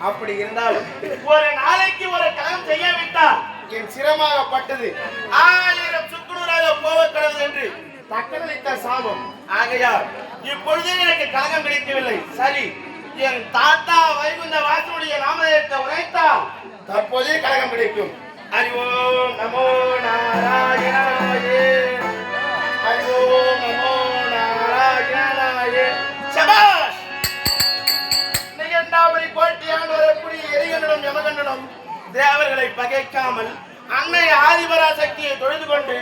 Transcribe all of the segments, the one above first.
அப்படி இருந்தாலும் ஒரு நாளைக்கு ஒரு கலம் செய்யாவிட்டால் என் சிரமாகப்பட்டது 1000 சுக்குநூறாக போவக்கிறது என்று தக்கதளித்த சாபம். ஆகையால் இப்பொழுது எனக்கு கலகம் கிடைக்கவில்லை. சரி, என் தாத்தா வைகுந்த வாசனுடைய நாமதேயத்தை உரைத்தால் தற்போதே கலகம் கிடைக்கும். ஹரிஓம் நமோ நாராயணாயே, ஹரிஓம் நமோ நாராயணாயே. சபாஷ்! நிகழ்ந்தாவளி போட்டியான் வரக்கூடிய எரிகண்டனும் யமகண்டனும் தேவர்களை பகைக்காமல் அன்னை ஆதிபராசக்தியை தொழுது கொண்டு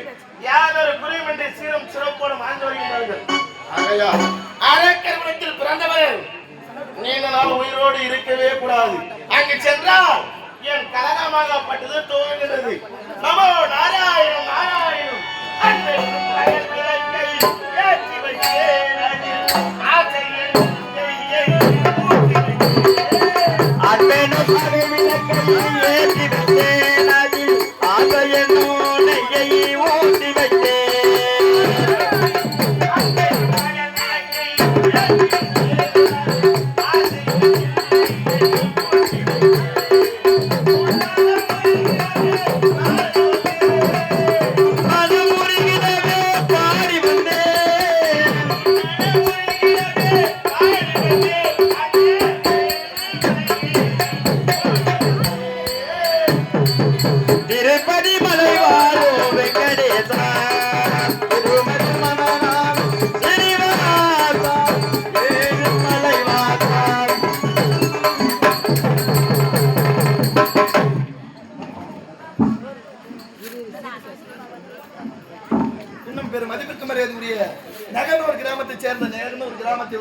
யாதொரு குறைவின்றி சீரும் சிறப்போடும் ஆண்டு வருகின்றார்கள். ஆகையால் அரக்கர்குலத்தில் பிறந்தவர் நீண்ட நாள் உயிரோடு இருக்கவே கூடாது. அங்கு சென்றால் என் கலகமாகப்பட்டது துவங்குகிறது. நமோ நாராயணம் நாராயணம். அன்னை ஏற்றி வைத்தேன்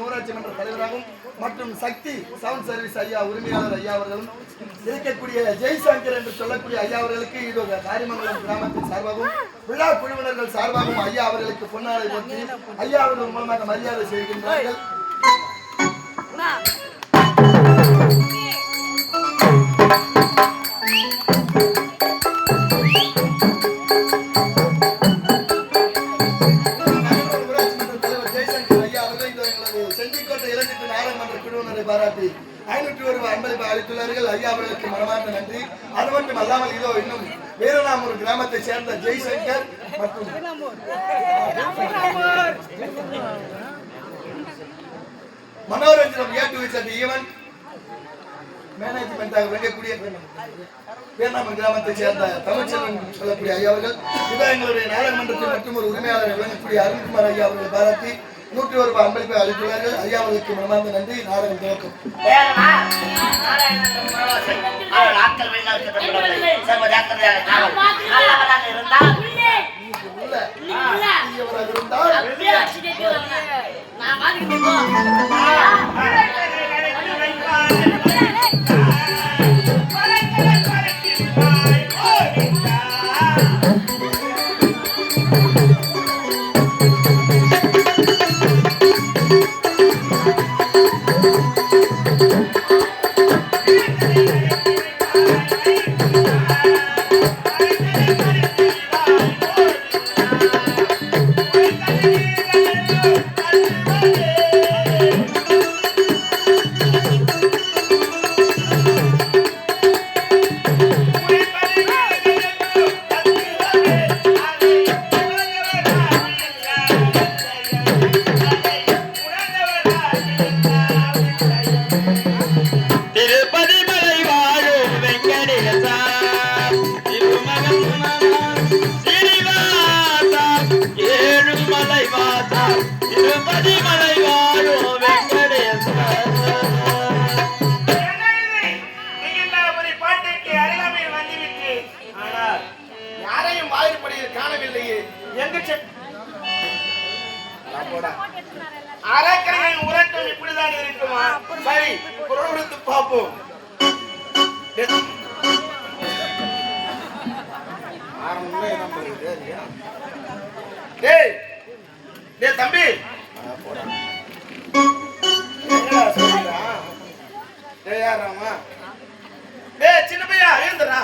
ஊராட்சி மன்ற தலைவராகவும் மற்றும் சக்தி சவுண்ட் சர்வீஸ் ஐயா உரிமையாளர் ஐயா அவர்களும் இருக்கக்கூடிய ஜெய்சங்கர் என்று சொல்லக்கூடிய ஐயா அவர்களுக்கு இது காரிமங்கலம் கிராமத்தின் சார்பாகவும் விழா குழுவினர்கள் சார்பாகவும் ஐயா அவர்களுக்கு பொன்னாடை போற்றி ஐயா அவர்கள் மூலமாக மரியாதை செய்கின்றார்கள். பாராட்டி 501 அன்பளிப்பு அளித்துள்ளார்கள். ஐயா அவர்களுக்கு மனமார்ந்த நன்றி. அது மட்டும் அல்லாமல் இதோ இன்னும் வீரநாமூர் கிராமத்தை சேர்ந்த ஜெய்சங்கர் மற்றும் மனோரஞ்சனம் ஏற்று ஈவன் மேனேஜ்மெண்டாக விளங்கக்கூடிய வீரநாமன் கிராமத்தை சேர்ந்த தமிழ்ச்செல்வன் சொல்லக்கூடிய ஐயா அவர்கள் இவ எங்களுடைய நாடாளுமன்றத்தில் மற்றும் ஒரு உரிமையாளர் விளங்கக்கூடிய அருண்குமார் ஐயா அவர்களை பாராட்டி 101 அன்பளிப்பை அளித்துள்ளார்கள். ஐயா அவர்களுக்கு மனமார்ந்த நன்றி. நாடகம் துவக்கம். அரக்கரின் உரட்டம் இப்படிதான் இருக்குமா? சரி, குரலுக்கு பார்ப்போம். தம்பி சின்ன பையா எழுந்துடா.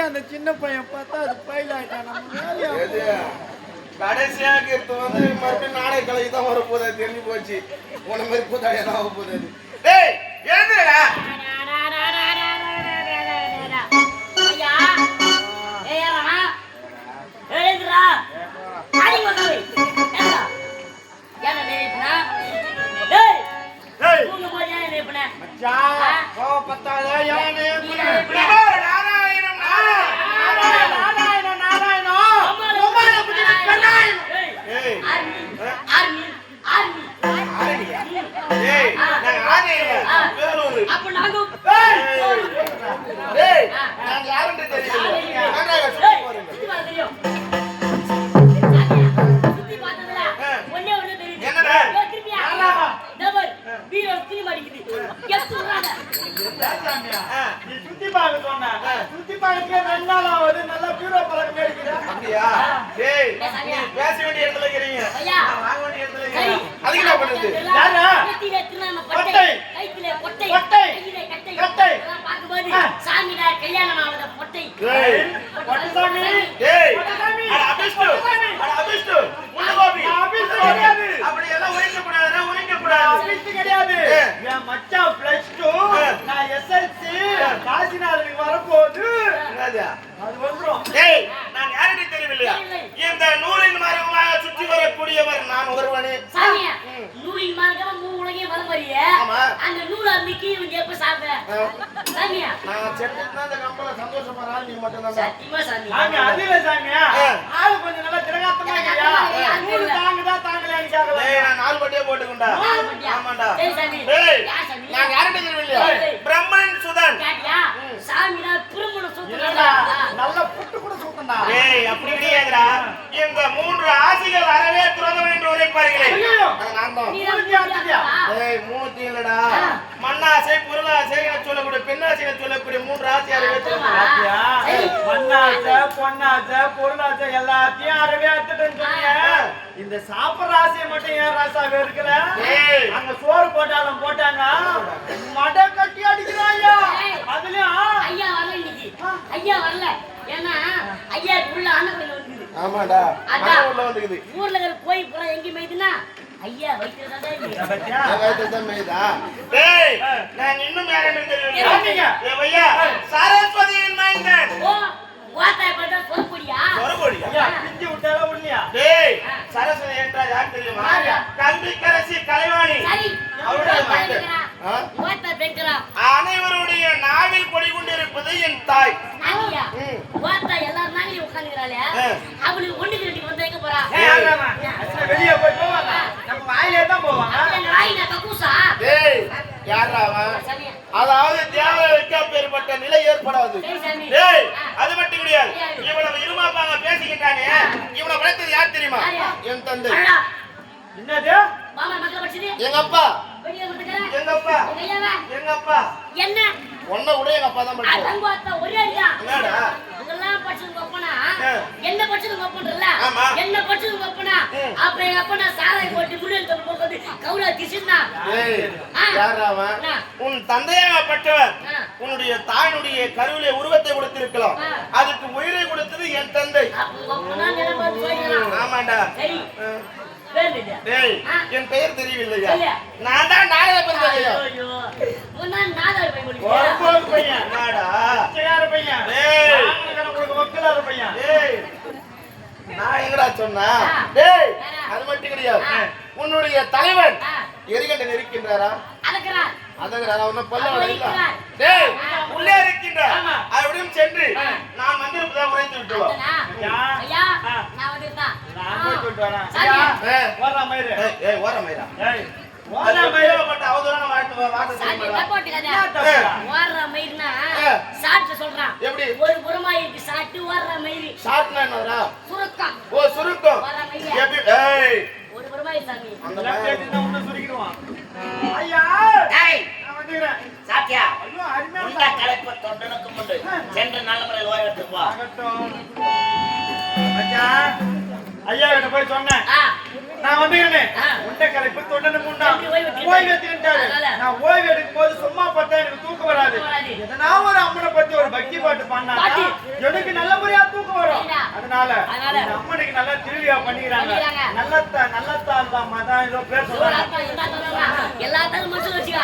அந்த சின்ன பையன் பார்த்தா அது பயில கடைசியாக வந்து மறுபடியும் நாடக கலைக்கு தான் வர போதா தெரிஞ்சு போச்சு. உன மாதிரி கூத்தாடியா தான் ஆக போதாது. டேய் எழுந்துடா. இந்த நூலின் மரங்களாக சுற்றி வரக்கூடியவர் நான் ஒருவனே. நூலின் மரங்கள் உலகே வரவரிய அந்த நூல் அன்னைக்கு இவங்க எப்ப சாப்பிட சாமியா நான் செத்துனா அந்த கம்பல சந்தோஷமா நீ மட்டும் தான் சத்தியமா சாமி சாமி அதுல சாமியா ஆளு கொஞ்சம் நல்லா திரகாத்தமா இருக்கியா நூல் தாங்கதா தாங்கலையான்னு கேக்கல. டேய் நான் நாலு பட்டியே போட்டுக்குண்டா. ஆமாடா. டேய் சாமி டேய் நான் யார்ட்ட தெரியலையா? பிரம்மன் சுதன். கேட்டியா சாமிடா பிரம்மன் சுதன் நல்ல புட்டு கூட சுத்தண்டா. டேய் அப்படி இல்லையாடா. இந்த மூன்று ஆசிகள் அறவே துறந்தவன் என்று உரைப்பார்களே. நான் தான். டேய் மூர்த்தி இல்லடா. மண்ணாசை பொருளாசை என சொல்லக்கூடிய பெண்ணாசை என சொல்லக்கூடிய மூன்று ஆசை அறவே துறந்தாயா? மண்ணாசை பொன்னாசை பொருளாசை எல்லாத்தையும் அறவே எடுத்துட்டேன்னு சொன்னீங்க. இந்த சாப்பிடுற ஆசையை மட்டும் ஏன் ராசாவே இருக்கல? அங்க சோறு போட்டாலும் போட்டாங்க ஆமாடா அதான். உள்ள வந்துக்குது ஊர்ல இருக்கிற கோயில் பூரா எங்க மேய்துன்னா ஐயா வைத்தியதான் மேய்தா டேய் நான் இன்னும் யாரை தெரியும் ஏ பையா சரஸ்வதியின் மைந்தன் ஓ வாத்தாய் பார்த்தா சொரப்படியா சொரபோடியா பிஞ்சு விட்டால உண்மையா டேய் சரஸ்வதி என்றால் யார் தெரியுமா கல்விக்கரசி கலைவாணி சரி அவருடைய மைந்தன் வாத்தாய் பெங்கரா அனைவருடைய நாவில் கொடி கொண்டிருப்பது என் தாய் நாங்கியா வாத்தாய் எல்லாரும் நாங்களே உட்கார்ந்துக்கறாளே அவளுக்கு ஒண்ணுக்கு ரெண்டு வந்து எங்க போறா வெளிய போய் போவாங்க நம்ம வாயிலே தான் போவாங்க எங்க வாயில கக்கூசா டேய் யாரா அவன் சாமி அதாவது தேவதைக்கு அப்பேற்பட்ட நிலை ஏற்படாது சரி சாமி டேய் அது மட்டும் கிடையாது இவனை இருமாப்பாங்க பேசிக்கிட்டானே இவனை வளர்த்தது யார் தெரியுமா என் தந்தை என்னது மாமா மக்கள் படிச்சது எங்க அப்பா வெளிய வந்துக்கறேன் எங்க அப்பா எங்க அப்பா என்ன ஒண்ண விட எங்க அப்பா தான் படிச்சாரு அடங்கோத்த ஒரே அடியா என்னடா இதெல்லாம் படிச்சது அப்பனா என்ன படிச்சது அப்பன்றல ஆமா. என்ன படிச்சது அப்பனா அப்ப எங்க அப்பா நான் சாராய் போட்டு முள்ளல் தப்பு போட்டு கவுளா திசினா ஏய் யாரா அவன் உன் தந்தையாகப்பட்டவர் உன்னுடைய தாயினுடைய கருவிலே உருவத்தை கொடுத்திருக்கலாம் அதுக்கு உயிரை கொடுத்தது என் தந்தை அப்பனா நிலமா போயிடலாம் ஆமாண்டா சரி வேண்டியா டேய் என் பெயர் தெரியவில்லையா இல்ல. நான் தான் நாளைய பிறந்தவையா ஐயோ முன்னா நாதார் போய் முடியா ஒரு பையன் நாடா சிகார பையன் டேய் நான் உங்களுக்கு வக்கலாத பையன் டேய் நான் எங்கடா சொன்னா டேய் அது மட்டும் கிடையாது உன்னுடைய தலைவன் எரிகண்டன் இருக்கின்றாரா அடக்குறார் அதங்கறாரா அவன பல்ல இல்ல டேய் உள்ளே இருக்கின்றார் அவரிடம் சென்று நான் வந்திருப்பதா உரைத்து விட்டுவா ஐயா நான் வந்துட்டா நான் போய் விட்டு வரேன் சாமி. ஓரா மயிரே ஏய் ஓரா மயிரா ஏய் ஓரா மயிரே பட்ட அவதூறான வார்த்தை சாமி சொல்லுடா தப்போட்டுக்காத ஓடுற மயிர்னா சாட்டு சொல்றான் எப்படி ஒரு புறமா இருக்கு சாட்டு ஓடுற மயிர் ஷார்ட்னா என்னடா சுருக்கம் ஓ சுருக்கம் ஓடுற மயிர் எப்படி ஏய் ஒரு புறமா இருக்கு சாமி அந்த கேட்டினா உன்ன சுருக்கிடுவான் ஐயா டேய் நான் வந்துறேன் சாத்தியா ஐயோ அருமையா உண்ட கலப்ப தொண்டனுக்கு முண்டு சென்ற நல்ல முறையில் ஓய்வெடுத்து வா ஆகட்டும் மச்சான் ஐயா கிட்ட போய் சொன்னேன் ஆ நான் வந்துக்கிறேன் ஆ. உண்ட கலப்பு தொண்டனுக்கு முண்டா எப்படி ஓய்வு எடுத்துக்கிட்டாரு? ஓய்வு எடுத்துக்கிட்டாரு அதனால? நான் ஓய்வு எடுக்கும் போது சும்மா பார்த்தா எனக்கு தூக்கம் வராது தூக்கம் வராது. எதனா ஒரு அம்மனை பத்தி ஒரு பக்தி பாட்டு பாடினா பாட்டு. எனக்கு நல்லபடியா தூக்கம் வரும் சரிடா. அதனால அதனால? இந்த அம்மனுக்கு நல்லா திருவிழா பண்ணிக்கிறாங்க பண்ணிக்கிறாங்க. நல்லத்தால் தான் மதான் ஏதோ பேர் சொல்றாங்க எல்லாத்தையும் மட்டும் வச்சுக்கா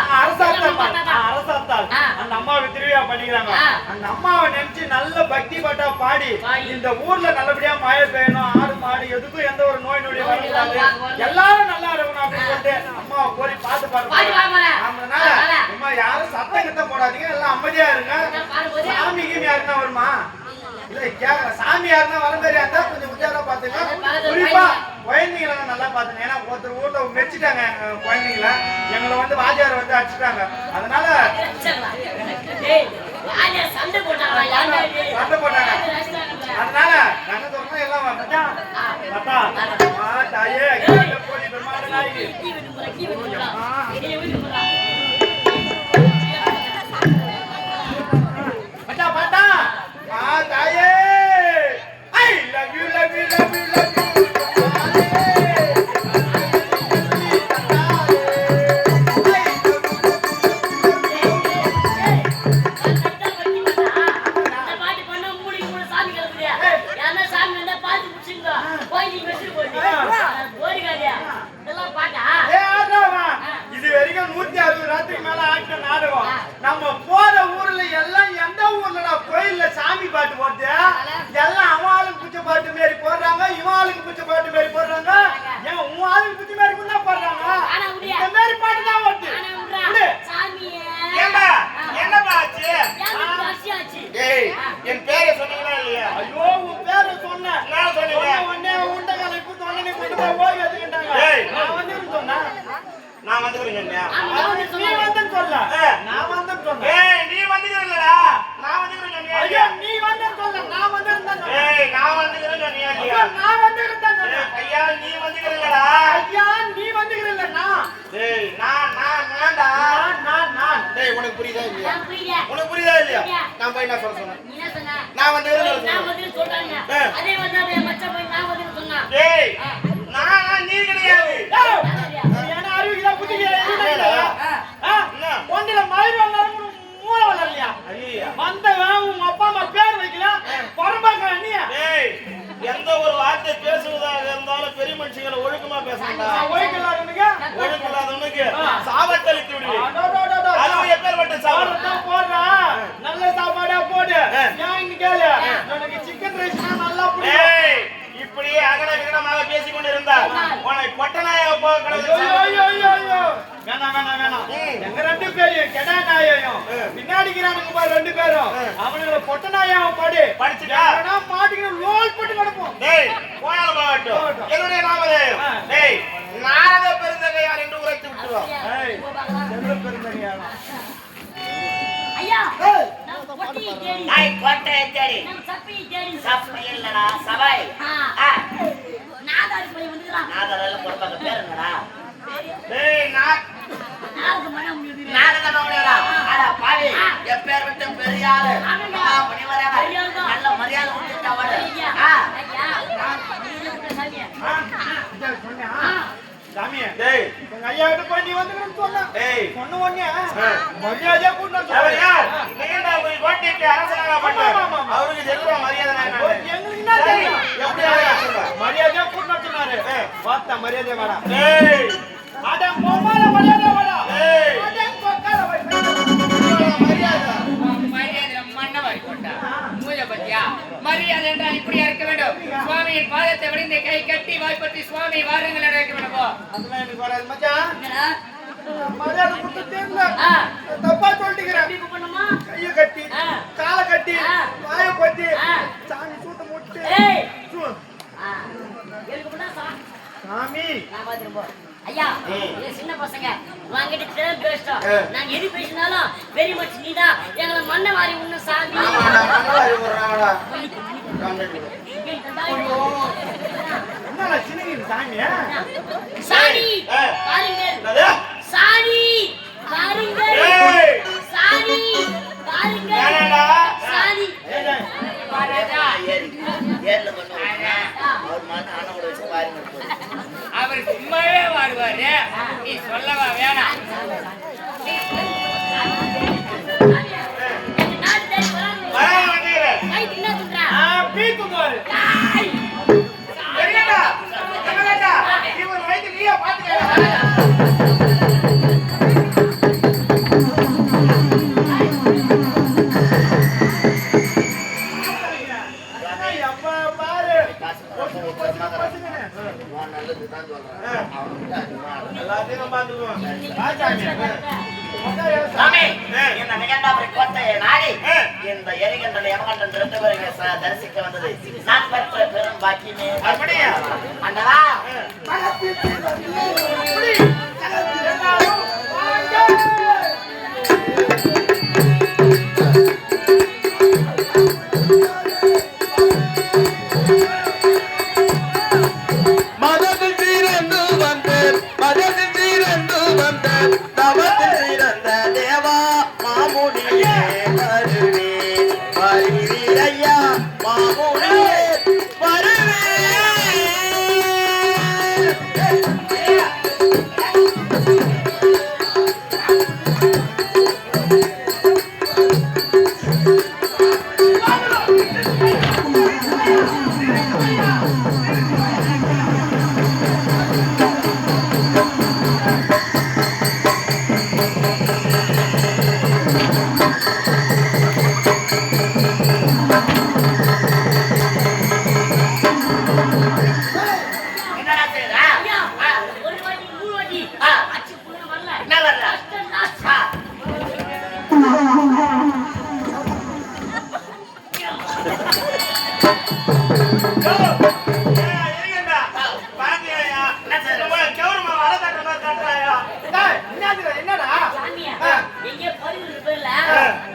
அரசாத்தால் ஆ. அந்த அம்மாவுக்கு திருவிழா பண்ணிக்கிறாங்க ஆ. அந்த அம்மாவை நினைச்சு நல்ல பக்தி பாட்டா பாடி பாடி. இந்த ஊர்ல நல்லபடியா மழை பெய்யணும் ஆடு மாடு எதுக்கும் எந்த ஒரு நோய் நொடி வரக்கூடாது வரக்கூடாது. எல்லாரும் நல்லா இருக்கணும் அப்படின்னு சொல்லிட்டு அம்மாவை கோரி பாட்டு பாடி பாடுறாங்க வாங்கறேன். அதனால அதனால? அம்மா யாரும் சத்தம் கிட்ட போடாதீங்க எல்லாம் அமைதியா இருங்க பாடும்போது சாமி கீமி யாருன்னா வருமா இல்ல கேக்குற சாமி யாருன்னா வர மாதிரி இருந்தா கொஞ்சம் உஜாரா பாத்துங்க குறிப்பா குழந்தைங்களை நல்லா பாத்துங்க ஏன்னா ஒருத்தர் ஊர்ல மெச்சிட்டாங்க குழந்தைங்கள எங்களை வந்து வாத்தியார் வந்து அடிச்சுட்டாங்க அதனால டேய் யாரே சண்டை போட்டாங்களா யாரே சண்டை போட்டாங்க அதனால நாங்க சொல்றோம் எல்லாம் மச்சான் தாத்தா தாயே கோழி பெருமாள் நாய்க்கு மச்சான் பாட்டா தாயே I love you love you love you love you இது வரைக்கும் 160 ராத்திரி மேல ஆட்ட நாடகம் நம்ம போற ஊர்ல எல்லாம் எந்த ஊர்ல கோயில்ல சாமி பாட்டு போட்டு எல்லாம் அவன் ஆளுக்கு புச்ச பாட்டு மாரி போடுறாங்க இவன் ஆளுக்கு புச்ச பாட்டு மாரி போடுறாங்க ஏன் உன் ஆளுக்கு புச்ச மாரி கூட போடுறாங்க இந்த மாதிரி பாட்டு தான் ஓட்டு ஏண்டா என்னப்பா ஆச்சு ஏய் என் பேரை சொன்னீங்களா இல்லையா ஐயோ உன் பேரை சொன்னேன் நான் சொன்னீங்க உடனே உண்ட கலைப்பு தொண்டனை கொண்டு போய் ஓய் எடுத்துக்கிட்டாங்க நான் வந்து சொன்னேன் நான் வந்துக்கிறேன் நீ வந்து சொல்ல நான் வந்து சொன்னேன் ஏய் நீ வந்துக்கிறீங்களா நான் வந்துக்கிறேன் ஐயோ நீ வந்து சொல்ல நான் வந்து இருந்தேன் ஏய் நான் வந்துக்கிறேன் சொன்னியா இல்லையா நான் வந்துக்கிறேன் சொன்னேன் ஐயா நீ வந்துக்கிறீங்களா ஐயா நீ வந்துக்கிறீங்களா டேய் நான்டா நான் டேய் உனக்கு புரியுதா இல்லையா உனக்கு புரியுதா இல்லையா நான் போய் நான் சொல்ல சொன்னேன் நான் வந்துக்கிறேன் சொல்றேன் அதே வந்து மச்சான் போய் நான் வந்து சொன்னா டேய் நான் நீ கிடையாது ஏன்னா அறிவுல புத்தியே இல்லையா ஒண்ணுல மயிர் வந்தாலும் மூளை வரலையா ஐயா வந்தவன் உங்க அப்பா அம்மா பேர் வைக்கல பரம்பரை நீ டேய் எந்த ஒரு வார்த்தை காணோம். எங்க 2 பேரையும் கெடா நாயையும் பின்னாடிக்கிறானுங்க பாரு 2 பேரும். அவனுங்கள பொட்ட நாயாவும் படிச்சுட்டா மாட்டிக்கிட்டு லோல் போட்டு கிடப்போம். டேய் போயாலும் போகட்டும். என்னுடைய நாமதேயம் டேய் நாரத பெருந்தகையார் என்று உரைத்து விட்டுறோம். செல்வ பெருந்தகையாரா? ஐயா நம்ம பொட்டியை தேடி நாய் கோட்டையை தேடி நம்ம சப்பையை தேடி சப்பை இல்லடா சபை நாதாரி போய் வந்துடலாம். நாதரெல்லாம் கொடுப்பாங்க பேர் என்னடா டேய் நாளுக்கு மனம் முடியுது. நாதன முடியடா அட பாவி என் பேர் விட்டு பெரிய ஆளு முனிவரேடா நல்ல மரியாதை கொடுத்துட்டா வாடு ஐயா நீ சாமியா சொன்னா சாமியா டேய் எங்க ஐயா கிட்ட போய் நீ வந்துக்கணும்னு சொன்னா டேய் சொன்ன உடனே மரியாதையா கூட்டிட்டு அவர் யார்? நீங்க போய் கோட்டைக்கு அரசனாக பண்ணாரு. அவருக்கு தெரியுமா மரியாதை நான் எங்களுக்கு என்ன தெரியும்? எப்படி சொல்ற? மரியாதையா கூட்டிட்டு சொன்னாரு. பார்த்தா மரியாதை வாடா. டேய் அட மொமால மரியாதை வாடா. டேய் அட கொக்கால மரியாதை மரியாதை மன்னவாரி போட்டா மூஞ்ச பத்தியா மரியாதை என்றால் இப்படியா இருக்க வேண்டும். சுவாமியின் பாதத்தை விழுந்து கை கட்டி வாய்ப்பற்றி சுவாமி வாருங்கள் இருக்க வேண்டும். அதெல்லாம் எனக்கு வராது மச்சான். என்னடா மரியாதை கொடுத்து தேர்ல தப்பா சொல்லிக்கிறேன். எப்படி பண்ணுமா? கையை கட்டி காலை கட்டி வாயை பத்தி ஆ. சாமி சூட்ட முட்டு ஏய் சூ. எனக்கு கூட சாமி நான் பாத்துறேன் போ. ஐயா இது சின்ன பசங்க வாங்கிட்டு திறன் பேசிட்டோம். நாங்க எது பேசினாலும் வெரி மச் நீதான் எங்களை மண்ணை மாறி உன்ன சாமி. ஆமாடா மன்னவாரி போறாங்கடா. என்னடா சின்னகிரி சாமி? சாணி பாருங்கள் என்னது? சாணி பாருங்கள் ஏய் சாணி பாருங்கள் என்னடா? சாணி மகாராஜா ஏர்ல பண்ணுவாங்க அவர் மண்ண ஆனோட வச்சு பாருங்க அவர் சும்மாவே வாடுவாரு. நீ சொல்லவா வேணாம். நாடு தேடி வராங்க. வர மாட்டேங்கிறேன். கைக்கு என்ன சொல்றா? பீத்துமாரு காய். தெரியுதா? தெரியுதா? இவர் வயித்து நீயே பாத்துக்க. அப்பா பாரு நல்லது தான் சொல்றேன். அவனுக்கு அதிகமா எல்லாத்தையும் பாத்துக்குவோம். ராஜாமி சாமி இந்த நிகண்டாபுரி கோட்டையை நாடி இந்த எரிகண்டன் யமகண்டன் 2 பேரையும் தரிசிக்க வந்தது நான் பெற்ற பெரும் பாக்கியமே. அப்படியா? அண்ணா மதத்தில் சீரந்து வந்தேன் மதத்தில் சீரந்து வந்தேன் தவத்தில் சிறந்த தேவா மாமுனியே வருவே வருவீரையா மாமுனியே வருவே என்னடா செய்றா? ஐயா ஒரு வாட்டி 3 வாட்டி அச்சு புள்ள வரல. என்ன வரல? கஷ்டம் லாஸ்டா. இருக்கண்டா. பாத்தியாயா? கௌரவமா வர தட்டமா தட்டாயா? என்னடா சாமியா எங்க பரிவுல பேர்ல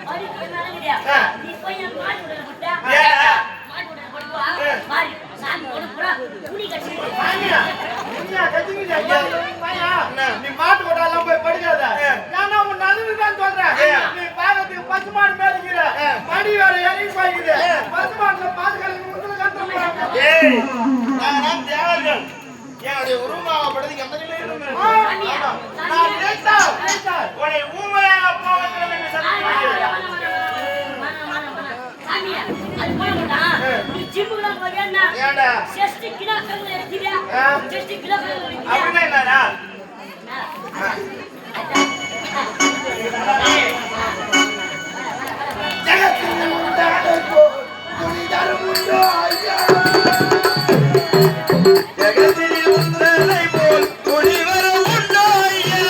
பரிவுக்கு நடக்குதா? நீ போய் என் மாட்டு உடல விட்டா ஏடா? மாட்டு உடல போடுவா மாறி சாமி கொண்டு போறா துணி கட்டி சாமியா நீயா கத்திக்கிட்டு ஐயா பாயா நீ மாட்டு கொட்டாலாம் போய் படுக்காத. நான் உன் நல்லது தான் சொல்றேன். நீ பாகத்துக்கு பசு மாடு மேய்க்கிற மடி வேற இறங்கி போய்க்குது. பசு மாட்டுல பாதுகாப்பு முதல்ல கட்டணும். ஏய் நான் தேவர்கள் என்னுடைய உருவமாகப்படுது எந்தனிலே சாமியா நான் கேட்டா உன்னை ஊமையாக போகட்டும் என்று சத்தியம் சாமியா அது போய்டா நீ ஜிம்முல போறியா ஏண்டா? 60 கிலோ கல்ல எடுத்தியா 60 கிலோ கல்ல எடுத்தியா அப்படின்னா என்னடா? ஜகத்தில் உண்டான போல் புனிதரும் உண்டோ ஐயா? ஜகத்தில் உந்தனை போல் துணிவர உண்டோ ஐயா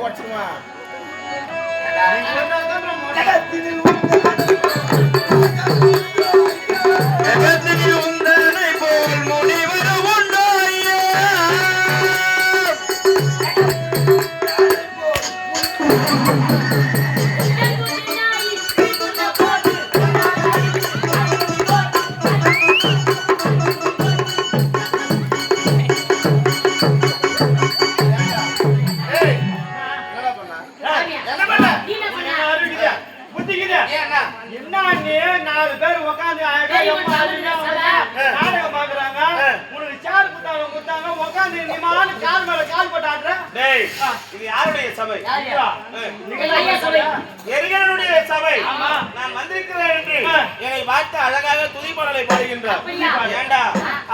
உடச்சிருவான். ஜெகத்தில் உந்தனை போல் முனிவர் உண்டோ ஐயா? என்னடா பண்ணா? என்ன பண்ண? நீ என்ன பண்ண? அறிவிக்குதா? புத்திக்குதா? ஏன்னா என்ன நீ 4 பேர் உட்கார்ந்து நாடகம் பாக்குறாங்க. உனக்கு சேர் குத்தாங்க உட்கார்ந்து நீ மாலு கால் மேல கால் போட்டு ஆடுற. டேய், இது யாருடைய சபை? எங்க ஐயா சபை. எரிகனுடைய சபை. ஆமா. நான் வந்திருக்கிறேன் என்று என்னை பார்த்து அழகாக துதிப்பாடலை பாடுகின்றார். அப்படியா? ஏண்டா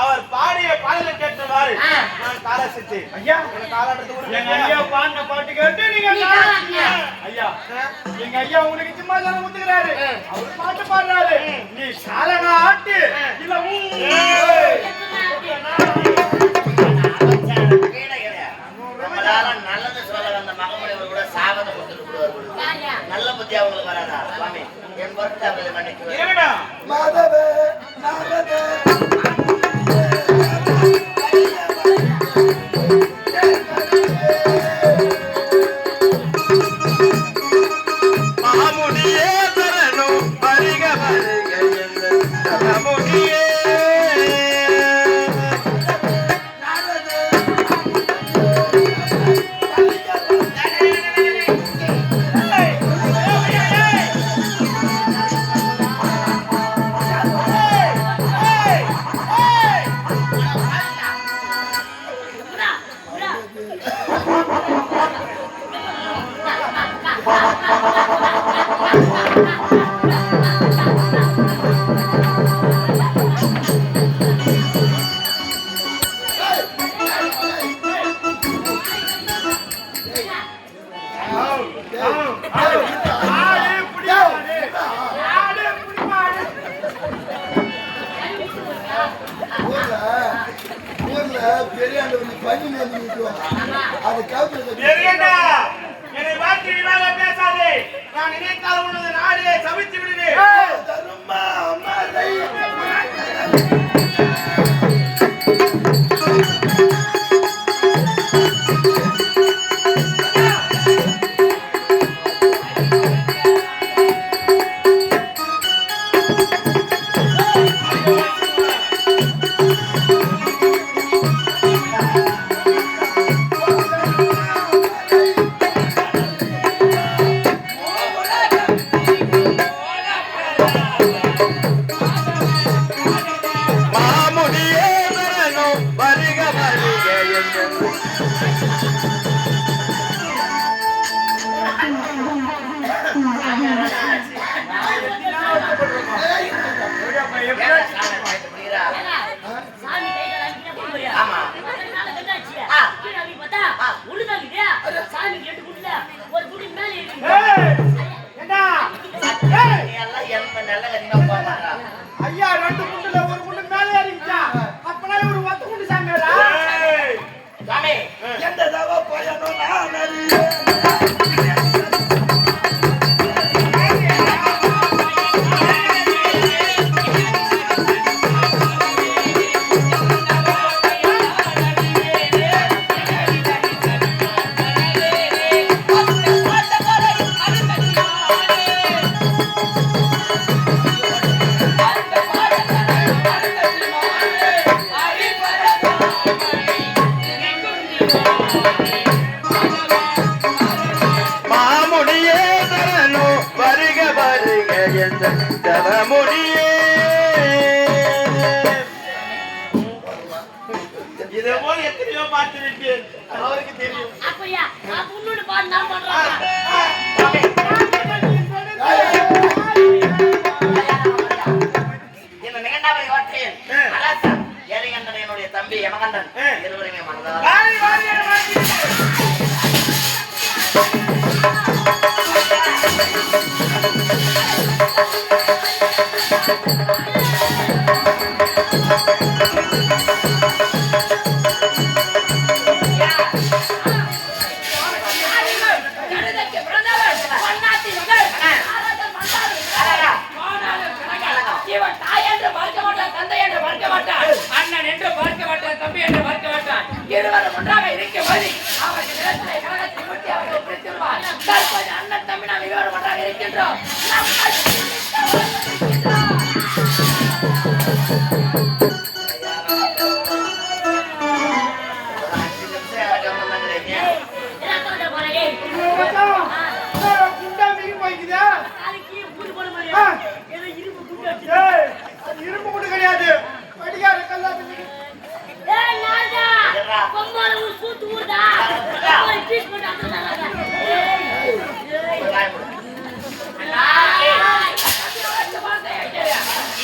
அவர் பாடிய பாடலை கேட்டவாறு நான் காலசித்து ஐயா எனக்கு காலாட்டத்தை எங்க கொடுங்க. ஐயா பாடின பாட்டு கேட்டு நீங்க நீ காலாட்டீங்க. காலாட்டீங்க. ஐயா எங்க ஐயா உனக்கு சும்மா தானே முத்துக்கிறாரு. அவர் பாட்டு பாடுறாரு. நீ சாலனா ஆட்டு இல்ல நம்மளால நல்லது சொல்ல வந்த மகமுடிவர் கூட சாபத்தை கொடுத்துட்டு விடுவார். யாரியா? நல்ல புத்தி அவங்களுக்கு வராதா சுவாமி? என் பொருட்டு அவர்களை மன்னிக்குவார். இருடா. மாதவே நாரதே மாமுனியே சரணம் வருக வருக என்ற தவமுனியே. புறா, புறா. ஊர்ல பெரியாண்டவங்க பண்ணி நேர்ந்து நிற்குவாங்க. அது காலத்துல எரிகண்டா, என்னை பார்த்து வீணாக பேசாதே. நான் நினைத்தால் உனது நாடியை சபித்து விடுவேன். தருமா அம்மாதை மாமுனியே சரணம் வருக வருக என்ற ஏன்னா சாமி பாட்டு புரியுதா? சாமி கையில அடிக்கிற போறியா? ஆமா. அதனால கண்டாச்சு. ஆ. கீழ அப்படி பார்த்தா உள்ளுதாங்கிட்டே சாமி 2 குடில ஒரு குடி மேல ஏறி. என்ன நீ எல்லாம் எந்த நல்ல கனிமா போக மாட்டா. ஐயா 2 குண்டுல ஒரு குண்டு மேல ஏறிச்சா. அப்பனா ஒரு 10 குண்டு சாமியாரா? ஏய், சாமி எந்த தவ பயனும் நான் அறியேன். மாமுனியே சரணம் வருக வருக என்ற தவமுனியே. இதே போல எத்தனையோ பார்த்திருக்கேன். அவருக்கு தெரியும். அப்படியா? நான் உன்னோட பாடு நான் பண்றேன். இந்த நிகண்டாவை ஓட்டேன் அரசன் ஏரிகண்டன் என்னுடைய தம்பி யமகண்டன் இருவருமே மனதால் வாரி, வாரி, வாரி. நாம் இவரோடு ஒன்றாக இருக்கின்றோம். இரும்பு கூட கிடையாது படிக்காத கல்லாது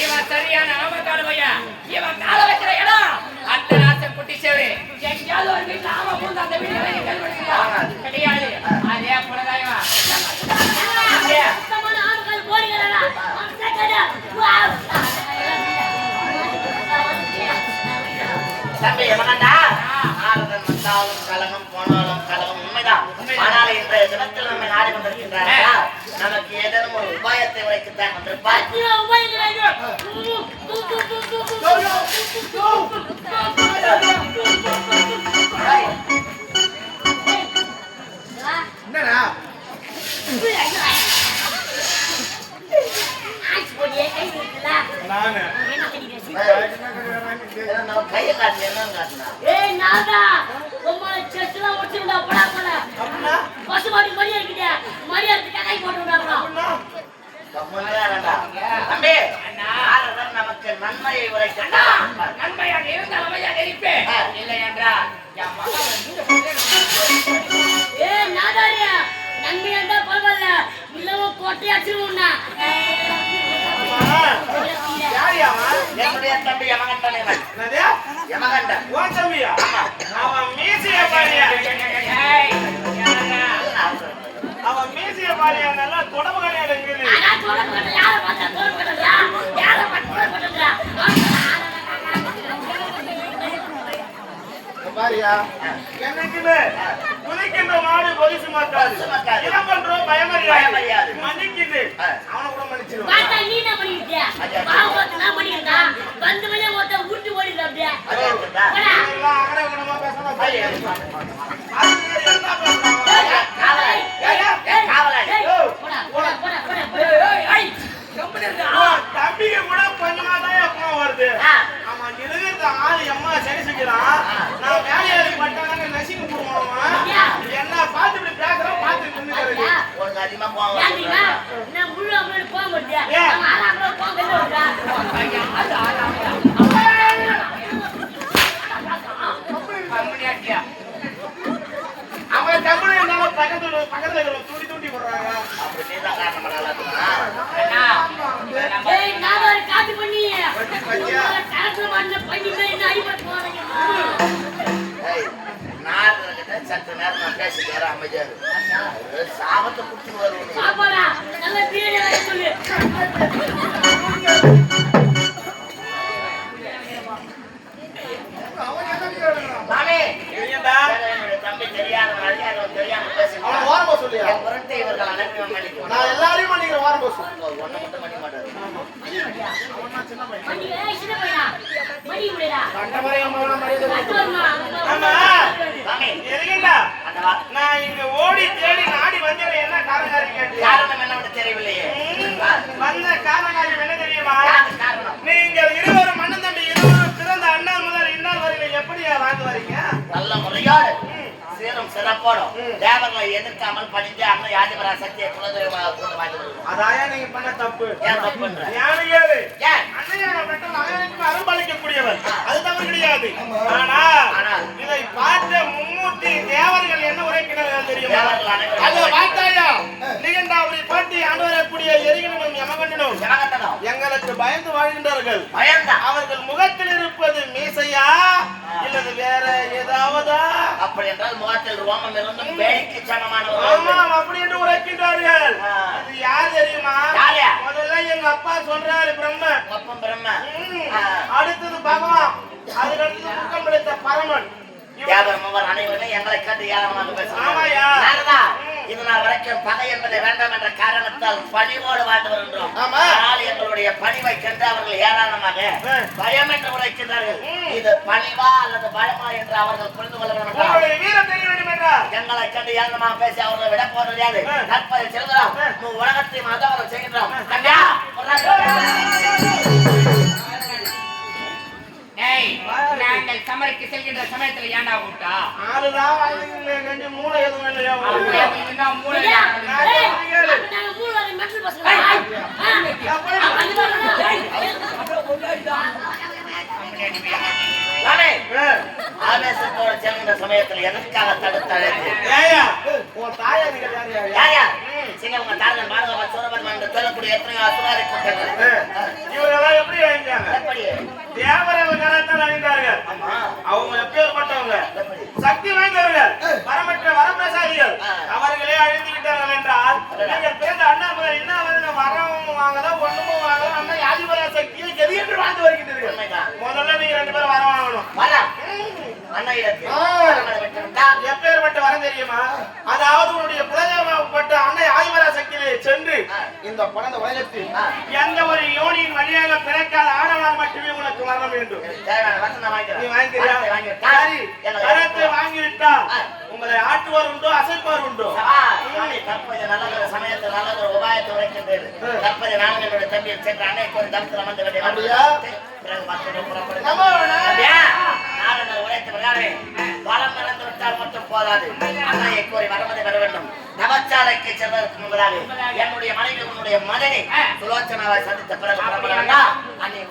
இவன் சரியான ஆமக்கால பையன். இவன் கால வைக்கிற இடம் அந்த ராசன் குட்டி சேவரு. எங்கேயாவது ஒரு வீட்டுல ஆம பூந்து அந்த வீட்டுல வைக்க கல்வெடுக்கிறா கிடையாது. அதே போலதான் இவன். தம்பி எவனண்டா ஆறுதல் வந்தாலும் கலகம் போனாலும் கலகம் உண்மைதான். ஆனால் இன்றைய தினத்தில் நம்மை நாடி கொண்டிருக்கின்றார்களா? நமக்கு ஏதேனும் ஒரு உபாயத்தை உரைக்கத்தான் வந்திருப்பார். என்னடா நானு நம்ம கையை காட்டு என்னன்னு காட்டுனா தம்பி ஆறுதல் நமக்கு நன்மையை உரைக்கத்தான். நன்மையாக இருந்தால் அமைதியாக இருப்பேன். இல்லை என்றால் என் மகன் நன்மை இருந்தா பரவாயில்ல இல்லவோ கோட்டை அடிச்சிருவோம்னா என்னுடைய தம்பி யமகண்டன். என்னது யமகண்டன் ஓ தம்பியா அவன் மீசிய பாரியா அவன் மீசிய பாரியா நல்லா தொடவு கிடையாது இருக்குது. பாரியா என்னைக்குமே குதிக்கின்ற மாடு பொலிசு மாட்டாது. என்ன பண்றோம் பயமறியாது மன்னிக்குது. அவனை கூட மன்னிச்சிருவான். எல்லாம் அகடகுணமா பேசணும். தம்பிக்கு கூட கொஞ்சமா தான் கோவம் வருது. ஆமா நிறுத்த ஆளு எம்மா சரி செஞ்சிடான். நான் வேலையாளி பட்டாங்க நசிக்கு போடுவாமா என்ன பார்த்து இப்படி பேசுறோம் பார்த்து நின்னுக்கிறது. உனக்கு அதிகமா போவாங்க. அவன் தமிழ் என்னால பக்கத்துல தூண்டி தூண்டி போடுறாங்க. அப்படி நீதான் காரணம் காட்டு பண்ணி நார்கிட்ட சற்று நேரம் நான் பேசிட்டு வர அமைதியாரு சாபத்தை குடிச்சுன்னு வருவோம். நல்ல பீரியட் சொல்லு மாமே என்னடா என்னுடைய தம்பி தெரியாத தெரியாம அவன் ஓரமா சொல்லியா என் புறத்தை இவர்கள் அனைத்து மன்னிக்கும். நான் எல்லாரையும் மன்னிக்கிறேன் ஓரமா சொல்லு. ஒன்றை மட்டும் மன்னிக்க மாட்டாரு. நான் இங்க ஓடி தேடி நாடி வந்தேன். என்ன காரணம் கேட்டு காரணம் என்ன தெரியவில்லையே. வந்த காரணம் என்ன தெரியுமா? காரணம் நீங்கள் இருவரும் அண்ணன் தம்பி இருவரும் பிறந்த அண்ணா முதல் இன்னார் வரையில எப்படியா வாழ்ந்து வரீங்க? நல்ல முறையோடு சீரும் சிறப்போடும் தேவர்களை எதிர்க்காமல் படித்து அண்ணன் யாஜபரா சக்தியை குலதெய்வமாக கொண்டு வாழ்ந்து வருவோம். அதாயா நீங்க பண்ண தப்பு. ஏன் தப்புன்ற யானையாரு ஏன் அண்ணையான பெற்ற மகனுக்கு அரம்பளிக்கக்கூடியவர் அது தவறு கிடையாது. ஆனால் இதை பார்த்த மும்மூர்த்தி தேவர்கள் என்ன உரைக்கிறார்கள் தெரியுமா? தேவர்கள் அனைவரும் அதை பார்த்தாயா நிகண்டாவளி பாட்டி ஆண்டு வரக்கூடிய எரிகனும் யமகண்டனும் ஜனகண்டனோ எங்களுக்கு பயந்து வாழ்கின்றார்கள். பயந்தா அவர்கள் முகத்தில் இருப்பது மீசையா இல்லது வேற ஏதாவதா? அப்படி என்றால் முகத்தில் ரோமம் இருந்தும் வேலைக்கு சமமானவர். ஆமாம் அப்படி என்று உரைக்கின்றார்கள். இது யார் தெரியுமா? யாரு? முதல்ல எங்க அப்பா சொல்றாரு பிரம்ம. அப்பம் பிரம்ம. அடுத்தது பகவான். அதுக்கடுத்து முக்கம் படைத்த பரமன். தேவர் மூவர் அனைவரும் எங்களை கண்டு ஏளனமாக பேசுகிறார்கள். ஆமாயா. நாரதா, இது நாள் வரைக்கும் பகை என்பதை வேண்டாம் என்ற காரணத்தால் பணிவோடு வாழ்ந்து வருகின்றோம். ஆமா. ஆனால் எங்களுடைய பணிவை கண்டு அவர்கள் ஏராளமாக பயம் என்று உரைக்கின்றார்கள். இது பணிவா அல்லது பயமா என்று அவர்கள் புரிந்து கொள்ள வேண்டும். உங்களுடைய வீரம் தெரிய வேண்டும் என்ற எங்களை கண்டு ஏளனமாக பேசி அவர்களை விட போறது தற்போது செல்கிறோம் உலகத்தையும் அதவரம் செய்கின்றோம். கண்டா நாங்கள் சமருக்கு செல்கின்ற சமயத்துல ஏன்டா கூட்டா ஆளுதான் வாங்கிட்டு மூளை எதுவும் இல்லையா மூளை ஐயா, ஏய், அப்ப நாங்க மூணு வாரம் மெட்ரல் பசங்க. ஆவேசத்தோடு செல்கின்ற சமயத்தில் எதற்காக தடுத்து அழைத்து ஏயா உன் தாயா நீங்க யார் யார் சிங்க உங்க தாரன் பாரத சூரபத்மன் என்று சொல்லக்கூடிய எத்தனையோ அசுராரி கூட்டங்கள் இவரெல்லாம் எப்படி வாங்கிட்டாங்க எப்படி தேவரவங்க கரத்தால் அணிந்தார்கள் ஆமா அவங்க எப்பேற்பட்டவங்க எப்படி சக்தி வாய்ந்தவர்கள் வரமற்ற வரப்பிரசாதிகள் அவர்களே அழிந்து விட்டார்கள் என்றால் நீங்கள் பிறந்த அண்ணா முதல் என்ன வந்து வரவும் வாங்கல ஒண்ணுமும் வாங்கல அண்ணா யாதிபரா சக்தியை கெதி என்று வாழ்ந்து வருகின்றீர்கள் உண்மைதான். முதல்ல நீங்க 2 பேரும் வர வாங்கணும் வரலாம் அண்ணா இடத்தில் எப்பேற்பட்ட வரம் தெரியுமா அதாவது உன்னுடைய குலதெய்வப்பட்ட அன்னை ஆதிபரா சக்தியை சென்று இந்த பணந்த உலகத்தில் எந்த ஒரு யோனியின் வழியாக பிறக்காத ஆடலால் மட்டுமே உனக்கு வர வேண்டும் நீ வாங்கிக்கிறியா? சரி, கரத்தை வாங்கிவிட்டால் உங்களை ஆட்டுவார் உண்டோ அசைப்பார் உண்டோ தற்போது நல்ல சமயத்தில் நல்ல ஒரு உபாயத்தை உரைக்கின்றது. தற்போது நானும் என்னுடைய தம்பியை சென்ற அன்னைக்கு ஒரு தம்பத்தில் அமர்ந்து அப்படியா? பிறகு மற்றொரு புறப்படும் நம்ம நானும் உரைத்த பிரகாரமே வளம் இறந்து விட்டால் மட்டும் போதாது அன்னையை கோரி வரமதை வர வேண்டும். நவச்சாலைக்கு செல்வதற்கு முன்பதாக என்னுடைய மனைவி உன்னுடைய மகனை சுலோச்சனாவை சந்தித்த பிறகு புறப்பட வேண்டாம். அன்னை